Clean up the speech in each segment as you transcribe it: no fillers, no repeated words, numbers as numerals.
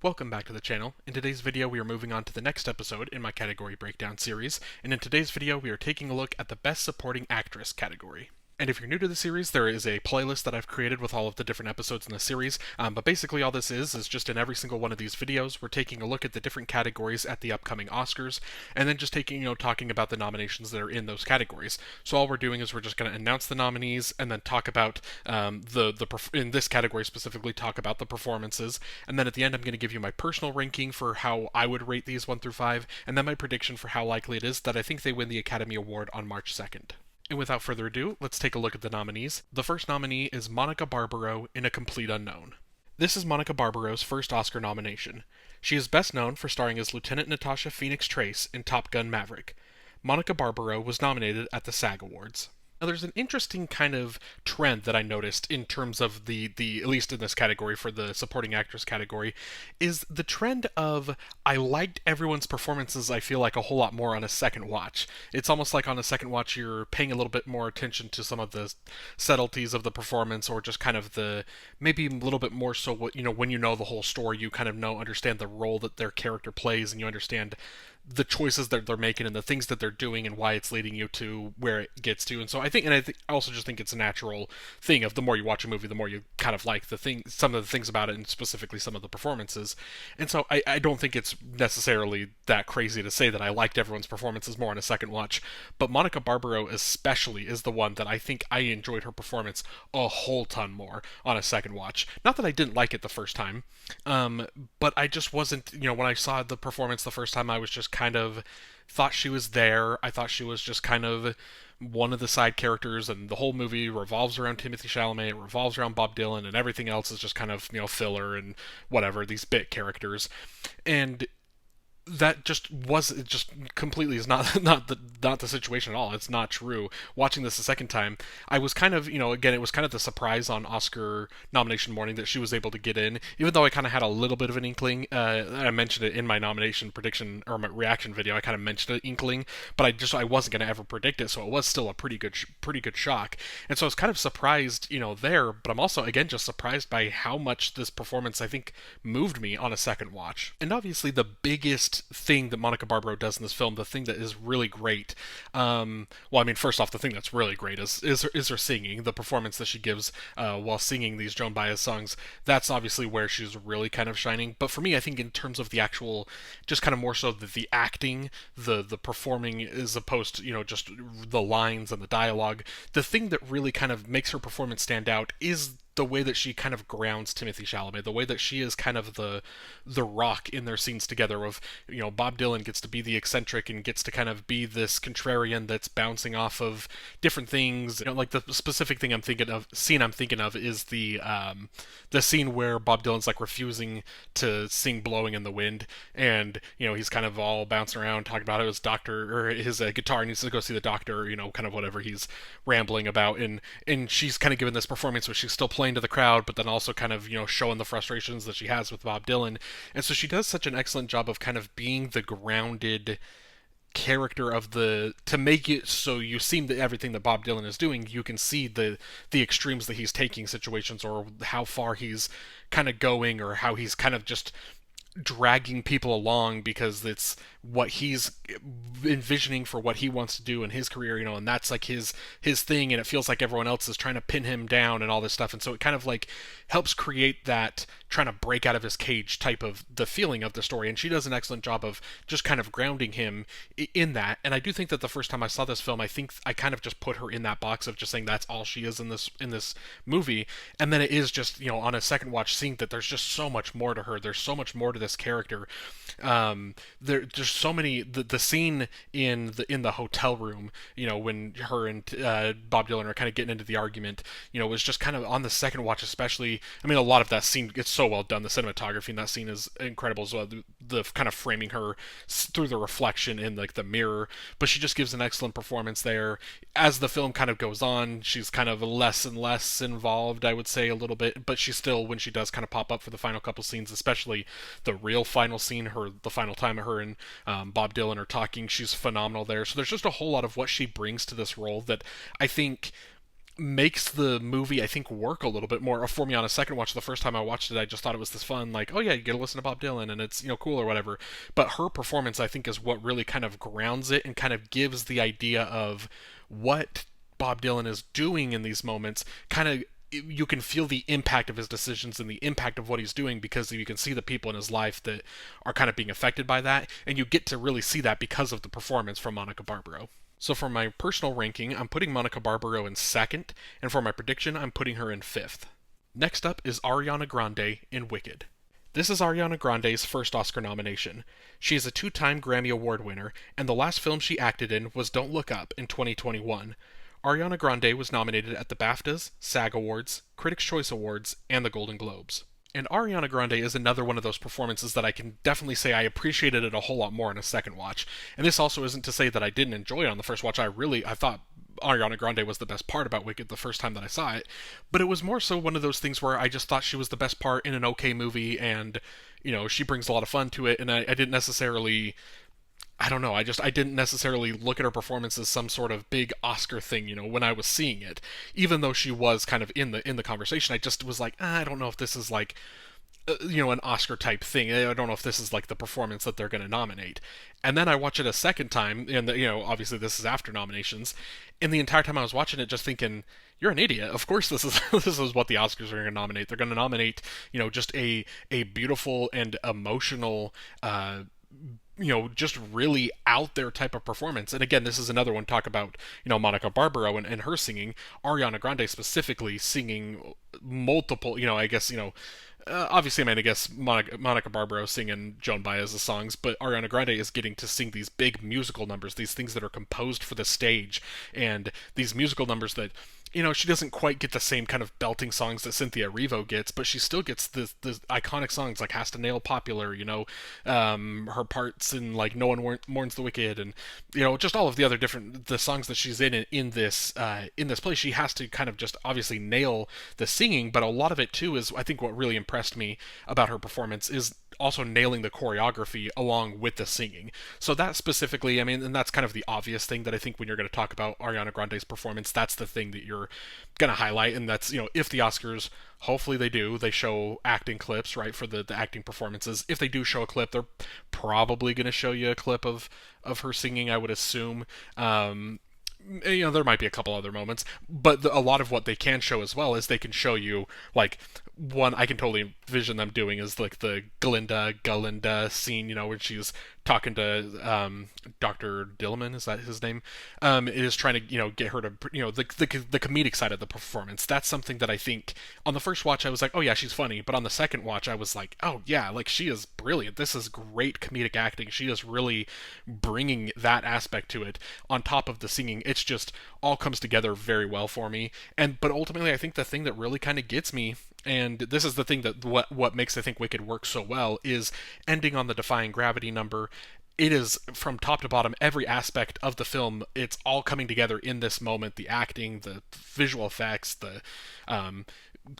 Welcome back to the channel. In today's video we are moving on to the next episode in my category breakdown series, and in today's video we are taking a look at the Best Supporting Actress category. And if you're new to the series, there is a playlist that I've created with all of the different episodes in the series, but basically all this is just in every single one of these videos, we're taking a look at the different categories at the upcoming Oscars, and then just talking about the nominations that are in those categories. So all we're doing is we're just going to announce the nominees, and then talk about in this category specifically, talk about the performances, and then at the end I'm going to give you my personal ranking for how I would rate these 1 through 5, and then my prediction for how likely it is that I think they win the Academy Award on March 2nd. And without further ado, let's take a look at the nominees. The first nominee is Monica Barbaro in A Complete Unknown. This is Monica Barbaro's first Oscar nomination. She is best known for starring as Lieutenant Natasha Phoenix Trace in Top Gun Maverick. Monica Barbaro was nominated at the SAG Awards. Now, there's an interesting kind of trend that I noticed in terms of the at least in this category for the supporting actress category, is the trend of I liked everyone's performances, I feel like, a whole lot more on a second watch. It's almost like on a second watch you're paying a little bit more attention to some of the subtleties of the performance, or just kind of the, maybe a little bit more so what, when you know the whole story, you kind of understand the role that their character plays, and you understand the choices that they're making and the things that they're doing and why it's leading you to where it gets to. And so I also just think it's a natural thing of the more you watch a movie, the more you kind of like some of the things about it, and specifically some of the performances. And so I don't think it's necessarily that crazy to say that I liked everyone's performances more on a second watch, but Monica Barbaro especially is the one that I think I enjoyed her performance a whole ton more on a second watch. Not that I didn't like it the first time, but I just wasn't, when I saw the performance the first time, I was just kind of thought she was there. I thought she was just kind of one of the side characters, and the whole movie revolves around Timothée Chalamet, it revolves around Bob Dylan, and everything else is just kind of, filler and whatever, these bit characters. And that just completely is not the situation at all. It's not true. Watching this a second time, I was kind of, again, it was kind of the surprise on Oscar nomination morning that she was able to get in, even though I kind of had a little bit of an inkling. I mentioned it in my nomination prediction, or my reaction video. I kind of mentioned an inkling, but I wasn't going to ever predict it, so it was still a pretty good shock. And so I was kind of surprised, there, but I'm also, again, just surprised by how much this performance, I think, moved me on a second watch. And obviously the biggest thing that Monica Barbaro does in this film, the thing that is really great, first off, the thing that's really great is her singing, the performance that she gives while singing these Joan Baez songs. That's obviously where she's really kind of shining. But for me, I think in terms of the actual, just kind of more so the acting, the performing, as opposed to, just the lines and the dialogue, the thing that really kind of makes her performance stand out is the way that she kind of grounds Timothée Chalamet, the way that she is kind of the rock in their scenes together. Of, Bob Dylan gets to be the eccentric and gets to kind of be this contrarian that's bouncing off of different things. Like the specific scene I'm thinking of is the scene where Bob Dylan's like refusing to sing "Blowing in the Wind," and he's kind of all bouncing around talking about how his doctor, or his guitar needs to go see the doctor, kind of whatever he's rambling about, and she's kind of given this performance where she's still playing to the crowd, but then also kind of, showing the frustrations that she has with Bob Dylan. And so she does such an excellent job of kind of being the grounded character to make it so you see that everything that Bob Dylan is doing, you can see the extremes that he's taking situations, or how far he's kind of going, or how he's kind of just dragging people along because it's what he's envisioning for what he wants to do in his career, and that's like his thing, and it feels like everyone else is trying to pin him down and all this stuff. And so it kind of like helps create that trying to break out of his cage type of the feeling of the story. And she does an excellent job of just kind of grounding him in that. And I do think that the first time I saw this film, I think I kind of just put her in that box of just saying that's all she is in this movie. And then it is just, on a second watch, seeing that there's just so much more to her. There's so much more to this character. There's so many, the scene in the hotel room, when her and Bob Dylan are kind of getting into the argument, was just kind of on the second watch especially. I mean, a lot of that scene gets so well done. The cinematography in that scene is incredible as well. The kind of framing her through the reflection in like the mirror, but she just gives an excellent performance there. As the film kind of goes on, she's kind of less and less involved, I would say, a little bit, but she still, when she does kind of pop up for the final couple scenes, especially the real final scene, the final time her and Bob Dylan are talking, she's phenomenal there. So there's just a whole lot of what she brings to this role that I think makes the movie, I think, work a little bit more for me on a second watch. The first time I watched it, I just thought it was this fun, like, oh yeah, you get to listen to Bob Dylan and it's, cool or whatever. But her performance, I think, is what really kind of grounds it and kind of gives the idea of what Bob Dylan is doing in these moments. Kind of, you can feel the impact of his decisions and the impact of what he's doing because you can see the people in his life that are kind of being affected by that, and you get to really see that because of the performance from Monica Barbaro. So for my personal ranking, I'm putting Monica Barbaro in second, and for my prediction, I'm putting her in fifth. Next up is Ariana Grande in Wicked. This is Ariana Grande's first Oscar nomination. She is a two-time Grammy Award winner, and the last film she acted in was Don't Look Up in 2021. Ariana Grande was nominated at the BAFTAs, SAG Awards, Critics' Choice Awards, and the Golden Globes. And Ariana Grande is another one of those performances that I can definitely say I appreciated it a whole lot more on a second watch. And this also isn't to say that I didn't enjoy it on the first watch. I thought Ariana Grande was the best part about Wicked the first time that I saw it. But it was more so one of those things where I just thought she was the best part in an okay movie, and, she brings a lot of fun to it, and I didn't necessarily, I don't know. I didn't necessarily look at her performance as some sort of big Oscar thing, when I was seeing it. Even though she was kind of in the conversation, I just was like, I don't know if this is like, an Oscar type thing. I don't know if this is like the performance that they're going to nominate. And then I watch it a second time, and obviously this is after nominations. And the entire time I was watching it, just thinking, you're an idiot. Of course, this is this is what the Oscars are going to nominate. They're going to nominate, just a beautiful and emotional, just really out there type of performance. And again, this is another one. Talk about, Monica Barbaro and her singing, Ariana Grande specifically singing multiple, I guess, obviously, I guess Monica Barbaro singing Joan Baez's songs, but Ariana Grande is getting to sing these big musical numbers, these things that are composed for the stage, and these musical numbers that, she doesn't quite get the same kind of belting songs that Cynthia Erivo gets, but she still gets the iconic songs like Has to Nail Popular, her parts in like No One Mourns the Wicked, and just all of the other different the songs that she's in this play. She has to kind of just obviously nail the singing, but a lot of it too is, I think, what really impressed me about her performance is also nailing the choreography along with the singing. So that specifically, and that's kind of the obvious thing that I think when you're going to talk about Ariana Grande's performance, that's the thing that you're going to highlight. And that's, if the Oscars, hopefully they show acting clips, right, for the acting performances. If they do show a clip, they're probably going to show you a clip of her singing, I would assume. There might be a couple other moments, but a lot of what they can show as well is they can show you, like, one I can totally envision them doing is like the Galinda scene, when she's talking to Dr. Dillman, is that his name? It is trying to, get her to, the comedic side of the performance. That's something that I think on the first watch I was like, oh yeah, she's funny, but on the second watch I was like, oh yeah, like she is brilliant. This is great comedic acting. She is really bringing that aspect to it on top of the singing. It's just all comes together very well for me. But ultimately I think the thing that really kind of gets me, and this is the thing that what makes, I think, Wicked work so well, is ending on the Defying Gravity number. It is from top to bottom, every aspect of the film, it's all coming together in this moment. The acting, the visual effects, the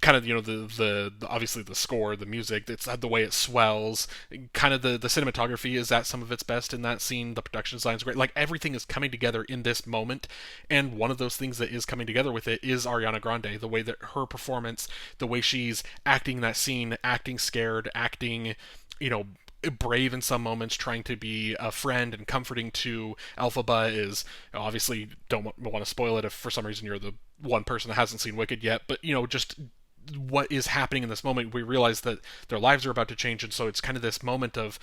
kind of, the obviously the score, the music, it's the way it swells, kind of the cinematography is at some of its best in that scene. The production design is great. Like, everything is coming together in this moment, and one of those things that is coming together with it is Ariana Grande. The way that her performance, the way she's acting that scene, acting scared, acting, brave in some moments, trying to be a friend and comforting to Elphaba, is obviously, don't want to spoil it if for some reason you're the one person that hasn't seen Wicked yet, but just what is happening in this moment, we realize that their lives are about to change, and so it's kind of this moment of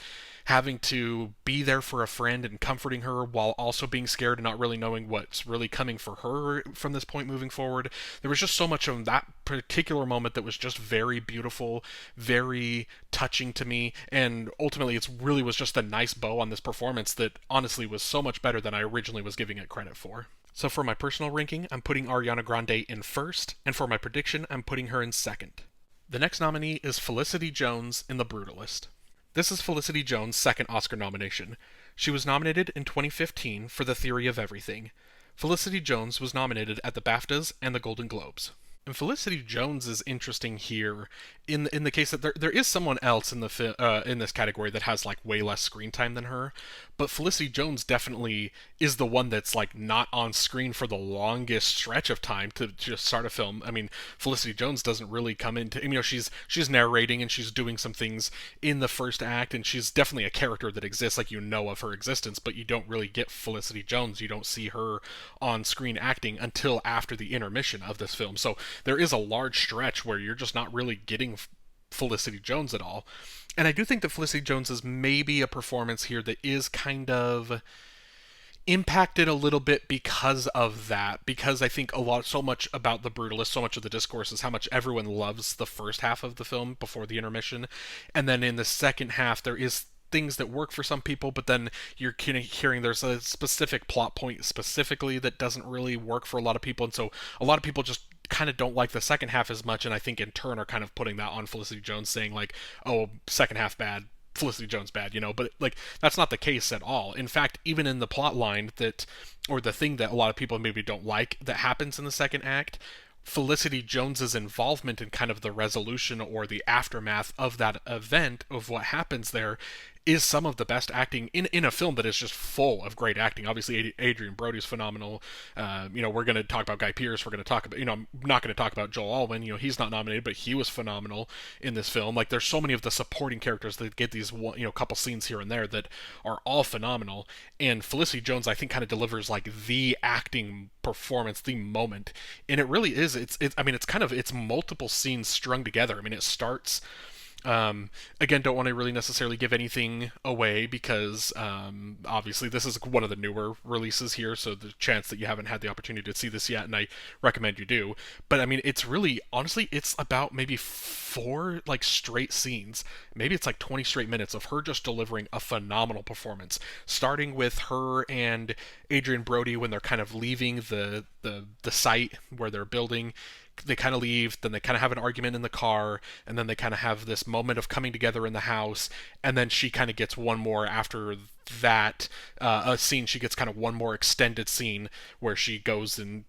having to be there for a friend and comforting her while also being scared and not really knowing what's really coming for her from this point moving forward. There was just so much of that particular moment that was just very beautiful, very touching to me, and ultimately it really was just a nice bow on this performance that honestly was so much better than I originally was giving it credit for. So for my personal ranking, I'm putting Ariana Grande in first, and for my prediction, I'm putting her in second. The next nominee is Felicity Jones in The Brutalist. This is Felicity Jones' second Oscar nomination. She was nominated in 2015 for The Theory of Everything. Felicity Jones was nominated at the BAFTAs and the Golden Globes. And Felicity Jones is interesting here in the case that there is someone else in in this category that has like way less screen time than her, but Felicity Jones definitely is the one that's like not on screen for the longest stretch of time to just start a film. I mean, Felicity Jones doesn't really come into, you know, she's narrating and she's doing some things in the first act, and she's definitely a character that exists, like you know of her existence, but you don't really get Felicity Jones. You don't see her on screen acting until after the intermission of this film. So there is a large stretch where you're just not really getting Felicity Jones at all. And I do think that Felicity Jones is maybe a performance here that is kind of impacted a little bit because of that, because I think so much about the Brutalist, so much of the discourse is how much everyone loves the first half of the film before the intermission, and then in the second half there is things that work for some people, but then you're hearing there's a specific plot point specifically that doesn't really work for a lot of people, and so a lot of people just kind of don't like the second half as much, and I think in turn are kind of putting that on Felicity Jones, saying like, oh, second half bad, Felicity Jones bad, you know, but like that's not the case at all. In fact, even in the plot line that, or the thing that a lot of people maybe don't like that happens in the second act, Felicity Jones's involvement in kind of the resolution or the aftermath of that event, of what happens there, is some of the best acting in a film that is just full of great acting. Obviously, Adrian Brody's phenomenal. You know, we're going to talk about Guy Pearce. We're going to talk about, you know, I'm not going to talk about Joel Alwyn. You know, he's not nominated, but he was phenomenal in this film. Like, there's so many of the supporting characters that get these, you know, couple scenes here and there that are all phenomenal. And Felicity Jones, I think, kind of delivers like the acting performance, the moment. And it really is. I mean, it's multiple scenes strung together. I mean, it starts. Again, don't want to really necessarily give anything away because obviously this is one of the newer releases here, so the chance that you haven't had the opportunity to see this yet, and I recommend you do. But I mean, it's really, honestly, it's about maybe 4 like straight scenes. Maybe it's like 20 straight minutes of her just delivering a phenomenal performance, starting with her and Adrian Brody when they're kind of leaving the site where they're building. They kind of leave, then they kind of have an argument in the car, and then they kind of have this moment of coming together in the house, and then she kind of gets one more after that a scene. She gets kind of one more extended scene where she goes and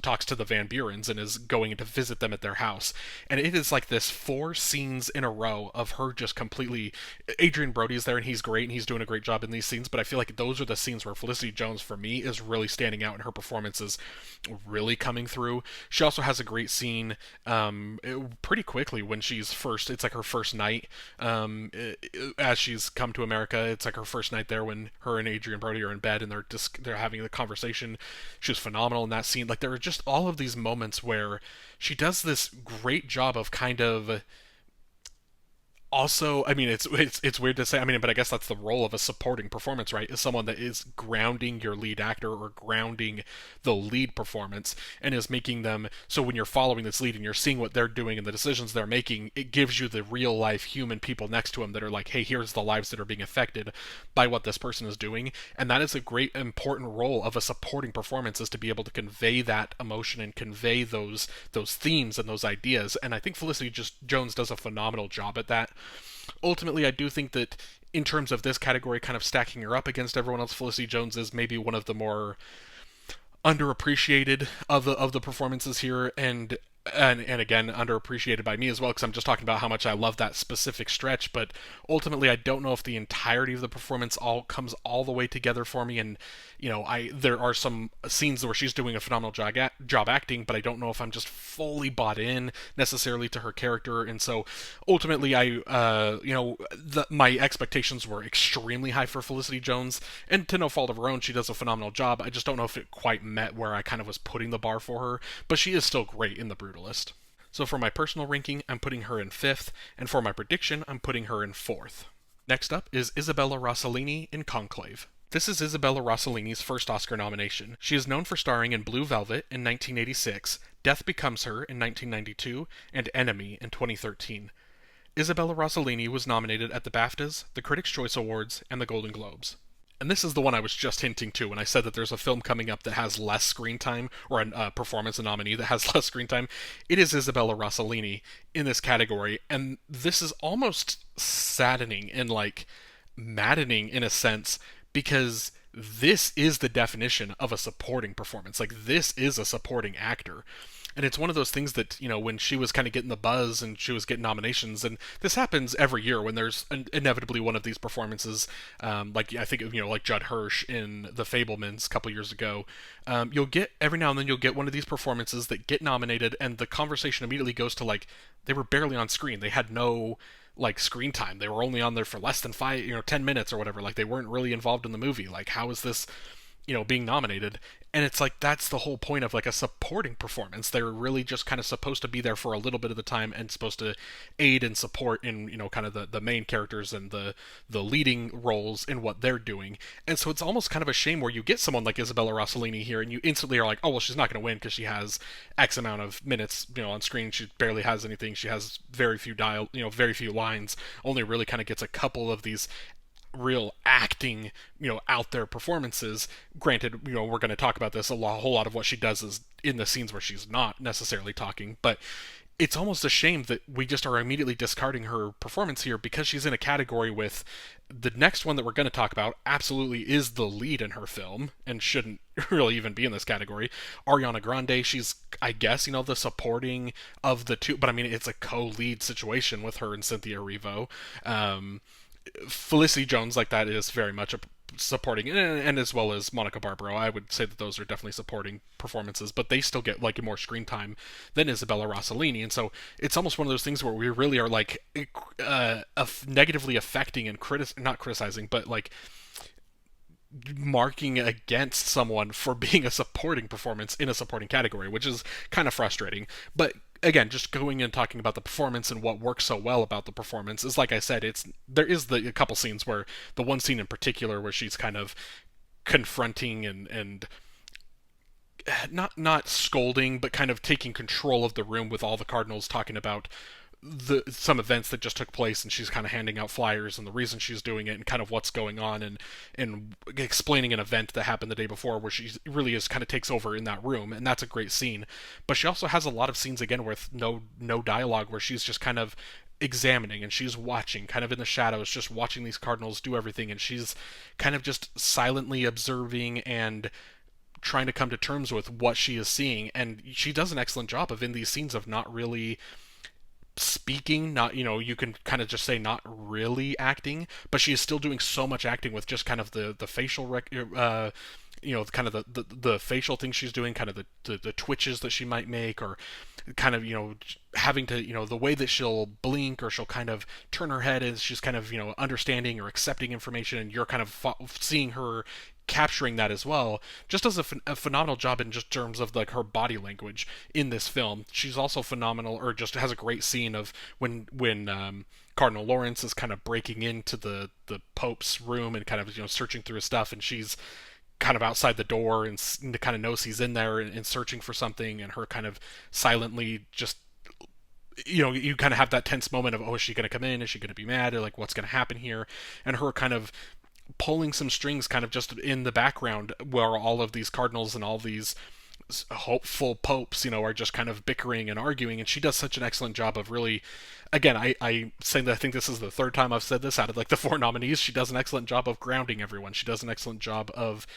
talks to the Van Burens and is going to visit them at their house. And it is like this 4 scenes in a row of her just completely. Adrian Brody's there and he's great and he's doing a great job in these scenes, but I feel like those are the scenes where Felicity Jones for me is really standing out and her performance is really coming through. She also has a great scene pretty quickly when she's first. It's like her first night as she's come to America. It's like her first night there when her and Adrian Brody are in bed and they're having the conversation. She was phenomenal in that scene. Like, there are just all of these moments where she does this great job of kind of also, I mean, it's weird to say. I mean, but I guess that's the role of a supporting performance, right? Is someone that is grounding your lead actor or grounding the lead performance and is making them so when you're following this lead and you're seeing what they're doing and the decisions they're making, it gives you the real life human people next to them that are like, hey, here's the lives that are being affected by what this person is doing. And that is a great important role of a supporting performance, is to be able to convey that emotion and convey those themes and those ideas. And I think Felicity Jones does a phenomenal job at that. Ultimately, I do think that in terms of this category, kind of stacking her up against everyone else, Felicity Jones is maybe one of the more underappreciated of the performances here, and again underappreciated by me as well, because I'm just talking about how much I love that specific stretch. But ultimately, I don't know if the entirety of the performance all comes all the way together for me. And you know, there are some scenes where she's doing a phenomenal job acting, but I don't know if I'm just fully bought in necessarily to her character. And so ultimately, my expectations were extremely high for Felicity Jones, and to no fault of her own, she does a phenomenal job. I just don't know if it quite met where I kind of was putting the bar for her, but she is still great in the Brutalist. So for my personal ranking, I'm putting her in 5th, and for my prediction, I'm putting her in 4th. Next up is Isabella Rossellini in Conclave. This is Isabella Rossellini's first Oscar nomination. She is known for starring in Blue Velvet in 1986, Death Becomes Her in 1992, and Enemy in 2013. Isabella Rossellini was nominated at the BAFTAs, the Critics' Choice Awards, and the Golden Globes. And this is the one I was just hinting to when I said that there's a film coming up that has less screen time, or a performance, a nominee that has less screen time. It is Isabella Rossellini in this category, and this is almost saddening and like maddening in a sense, because this is the definition of a supporting performance. Like, this is a supporting actor. And it's one of those things that, when she was kind of getting the buzz and she was getting nominations, and this happens every year when there's inevitably one of these performances, like I think, like Judd Hirsch in The Fablemans a couple years ago. You'll get, every now and then, you'll get one of these performances that get nominated, and the conversation immediately goes to, like, they were barely on screen. They had no like screen time. They were only on there for less than 10 minutes or whatever. Like they weren't really involved in the movie. Like how is this, being nominated? And it's like that's the whole point of like a supporting performance. They're really just kind of supposed to be there for a little bit of the time and supposed to aid and support in, kind of the main characters and the leading roles in what they're doing. And so it's almost kind of a shame where you get someone like Isabella Rossellini here and you instantly are like, oh well, she's not going to win because she has X amount of minutes, on screen. She barely has anything. She has very few very few lines. Only really kind of gets a couple of these real acting, out there performances. Granted, we're going to talk about this a whole lot of what she does is in the scenes where she's not necessarily talking, but it's almost a shame that we just are immediately discarding her performance here because she's in a category with the next one that we're going to talk about absolutely is the lead in her film and shouldn't really even be in this category. Ariana Grande, she's, I guess, the supporting of the two, but I mean, it's a co-lead situation with her and Cynthia Erivo. Felicity Jones, like that, is very much a supporting, and as well as Monica Barbaro. I would say that those are definitely supporting performances, but they still get like more screen time than Isabella Rossellini, and so it's almost one of those things where we really are like negatively affecting and not criticizing, but like marking against someone for being a supporting performance in a supporting category, which is kind of frustrating. But again, just going and talking about the performance and what works so well about the performance is, like I said, there is a couple scenes where the one scene in particular where she's kind of confronting and not scolding, but kind of taking control of the room with all the cardinals talking about some events that just took place, and she's kind of handing out flyers and the reason she's doing it and kind of what's going on, and explaining an event that happened the day before where she really is kind of takes over in that room, and that's a great scene. But she also has a lot of scenes again with no dialogue, where she's just kind of examining and she's watching kind of in the shadows, just watching these cardinals do everything, and she's kind of just silently observing and trying to come to terms with what she is seeing. And she does an excellent job of, in these scenes, of not really speaking, not, you can kind of just say not really acting, but she is still doing so much acting with just kind of the facial kind of the facial things she's doing, kind of the twitches that she might make, or kind of having to, the way that she'll blink, or she'll kind of turn her head as she's kind of understanding or accepting information, and you're kind of seeing her capturing that as well. Just does a phenomenal job in just terms of like her body language in this film. She's also phenomenal, or just has a great scene of when Cardinal Lawrence is kind of breaking into the Pope's room and kind of searching through his stuff, and she's kind of outside the door and kind of knows he's in there and searching for something, and her kind of silently just you kind of have that tense moment of, oh, is she going to come in? Is she going to be mad? Or like, what's going to happen here? And her kind of pulling some strings kind of just in the background, where all of these cardinals and all these hopeful popes, are just kind of bickering and arguing, and she does such an excellent job of really, again, I say that I think this is the third time I've said this out of like the four nominees, she does an excellent job of grounding everyone. She does an excellent job of,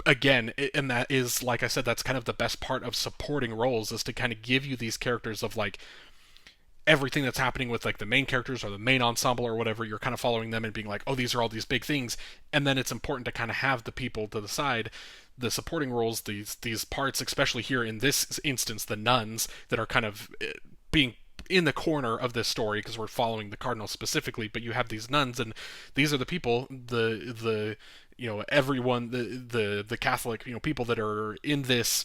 again, and that is, like I said, that's kind of the best part of supporting roles, is to kind of give you these characters of like everything that's happening with like the main characters or the main ensemble or whatever. You're kind of following them and being like, oh, these are all these big things, and then it's important to kind of have the people to the side, the supporting roles, these parts, especially here in this instance, the nuns that are kind of being in the corner of this story because we're following the cardinals specifically. But you have these nuns, and these are the people, the everyone, the Catholic people that are in this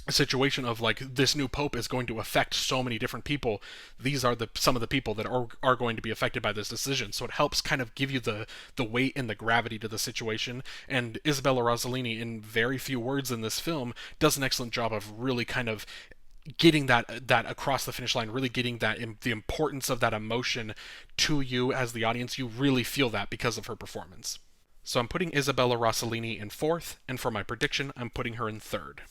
situation of like, this new pope is going to affect so many different people. These are some of the people that are going to be affected by this decision. So it helps kind of give you the weight and the gravity to the situation. And Isabella Rossellini, in very few words in this film, does an excellent job of really kind of getting that across the finish line, really getting the importance of that emotion to you as the audience. You really feel that because of her performance. So I'm putting Isabella Rossellini in fourth, and for my prediction, I'm putting her in third.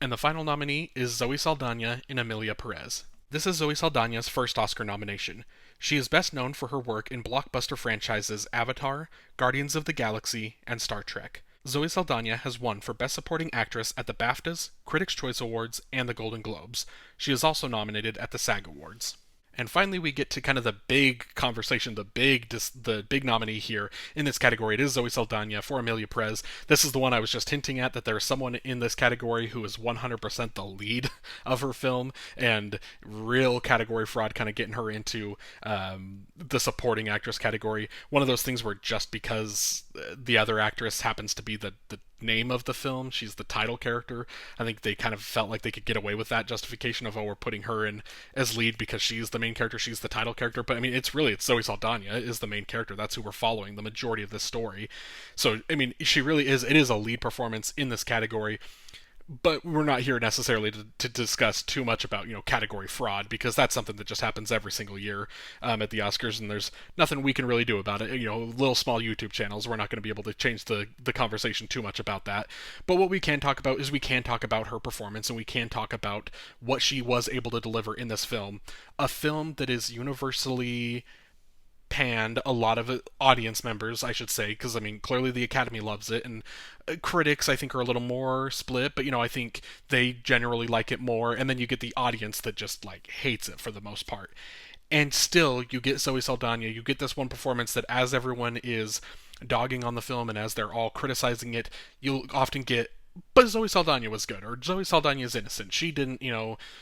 And the final nominee is Zoe Saldana in Emilia, Perez. This is Zoe Saldana's first Oscar nomination. She is best known for her work in blockbuster franchises Avatar, Guardians of the Galaxy, and Star Trek. Zoe Saldana has won for Best Supporting Actress at the BAFTAs, Critics' Choice Awards, and the Golden Globes. She is also nominated at the SAG Awards. And finally, we get to kind of the big conversation, the big nominee here in this category. It is Zoe Saldana for Emilia Perez. This is the one I was just hinting at, that there is someone in this category who is 100% the lead of her film, and real category fraud kind of getting her into the supporting actress category. One of those things where just because the other actress happens to be the name of the film, she's the title character, I think they kind of felt like they could get away with that justification of, oh, we're putting her in as lead because she's the main character, she's the title character. But I mean, it's Zoe Saldana is the main character. That's who we're following the majority of this story. So I mean, she really is, it is a lead performance in this category. But we're not here necessarily to discuss too much about, category fraud, because that's something that just happens every single year at the Oscars, and there's nothing we can really do about it. Little small YouTube channels, we're not going to be able to change the conversation too much about that. But what we can talk about is we can talk about her performance, and we can talk about what she was able to deliver in this film. A film that is universally panned, a lot of audience members, I should say, because I mean, clearly the Academy loves it, and critics, I think, are a little more split, but I think they generally like it more, and then you get the audience that just hates it for the most part. And still, you get Zoe Saldana, you get this one performance that, as everyone is dogging on the film and as they're all criticizing it, you'll often get, but Zoe Saldana was good, or Zoe Saldana is innocent. She didn't,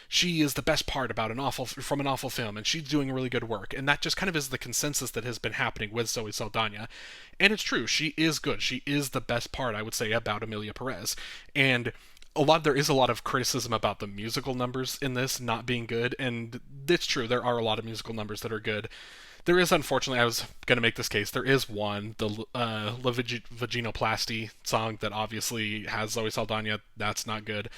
she is the best part about an awful film, and she's doing really good work. And that just kind of is the consensus that has been happening with Zoe Saldana. And it's true, she is good. She is the best part, I would say, about Emilia Perez. And there is a lot of criticism about the musical numbers in this not being good, and it's true, there are a lot of musical numbers that are good. There is, unfortunately, I was going to make this case, there is one, the La Vaginoplasty song that obviously has Zoe Saldana. That's not good.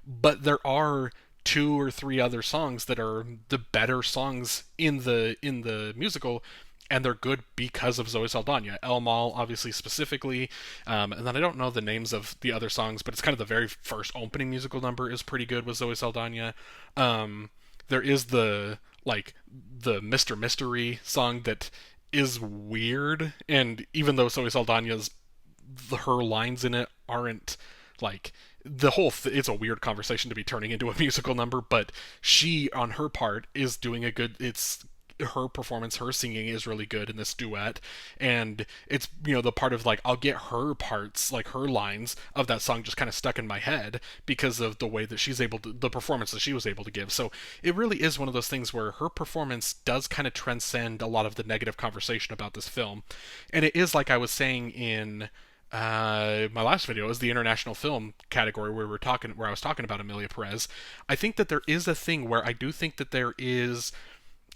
But there are 2 or 3 other songs that are the better songs in the musical, and they're good because of Zoe Saldana. El Mal, obviously, specifically, and then I don't know the names of the other songs, but it's kind of the very first opening musical number is pretty good with Zoe Saldana. There is the Mr. Mystery song that is weird, and even though Zoe Saldana's her lines in it aren't the whole it's a weird conversation to be turning into a musical number, but she on her part is doing a good, it's her performance, her singing is really good in this duet, and it's the part of I'll get her parts, her lines of that song just kind of stuck in my head because of the way that she's able to, the performance that she was able to give. So it really is one of those things where her performance does kind of transcend a lot of the negative conversation about this film. And it is, like I was saying in my last video, is the international film category where I was talking about Emilia Perez. I think that there is a thing where I do think that there is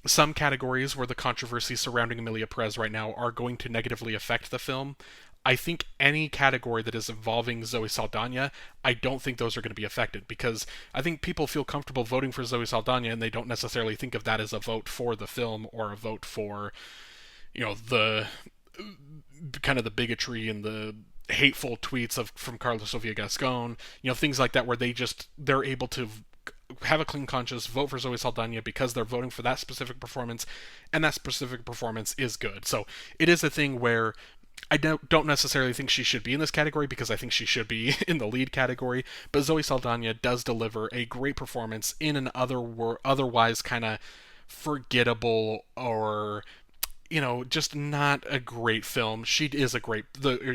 some categories where the controversy surrounding Emilia Perez right now are going to negatively affect the film. I think any category that is involving Zoe Saldana, I don't think those are going to be affected, because I think people feel comfortable voting for Zoe Saldana and they don't necessarily think of that as a vote for the film or a vote for, the kind of the bigotry and the hateful tweets from Carlos Sofia Gascon, things like that, where they're able to have a clean conscience, vote for Zoe Saldana because they're voting for that specific performance, and that specific performance is good. So it is a thing where I don't necessarily think she should be in this category, because I think she should be in the lead category, but Zoe Saldana does deliver a great performance in an otherwise kind of forgettable, or just not a great film. She is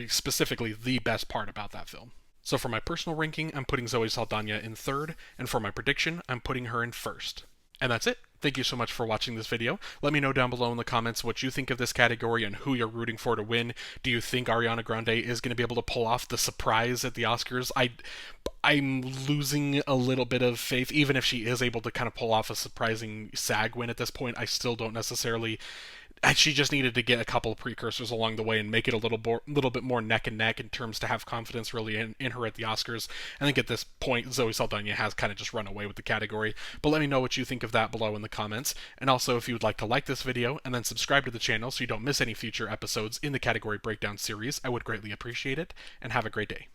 specifically the best part about that film. So for my personal ranking, I'm putting Zoe Saldana in 3rd, and for my prediction, I'm putting her in 1st. And that's it. Thank you so much for watching this video. Let me know down below in the comments what you think of this category and who you're rooting for to win. Do you think Ariana Grande is going to be able to pull off the surprise at the Oscars? I'm losing a little bit of faith. Even if she is able to kind of pull off a surprising SAG win at this point, I still don't necessarily. She just needed to get a couple of precursors along the way and make it a little bit more neck and neck in terms to have confidence really in her at the Oscars. I think at this point, Zoe Saldana has kind of just run away with the category. But let me know what you think of that below in the comments. And also, if you would like to like this video and then subscribe to the channel so you don't miss any future episodes in the category breakdown series, I would greatly appreciate it. And have a great day.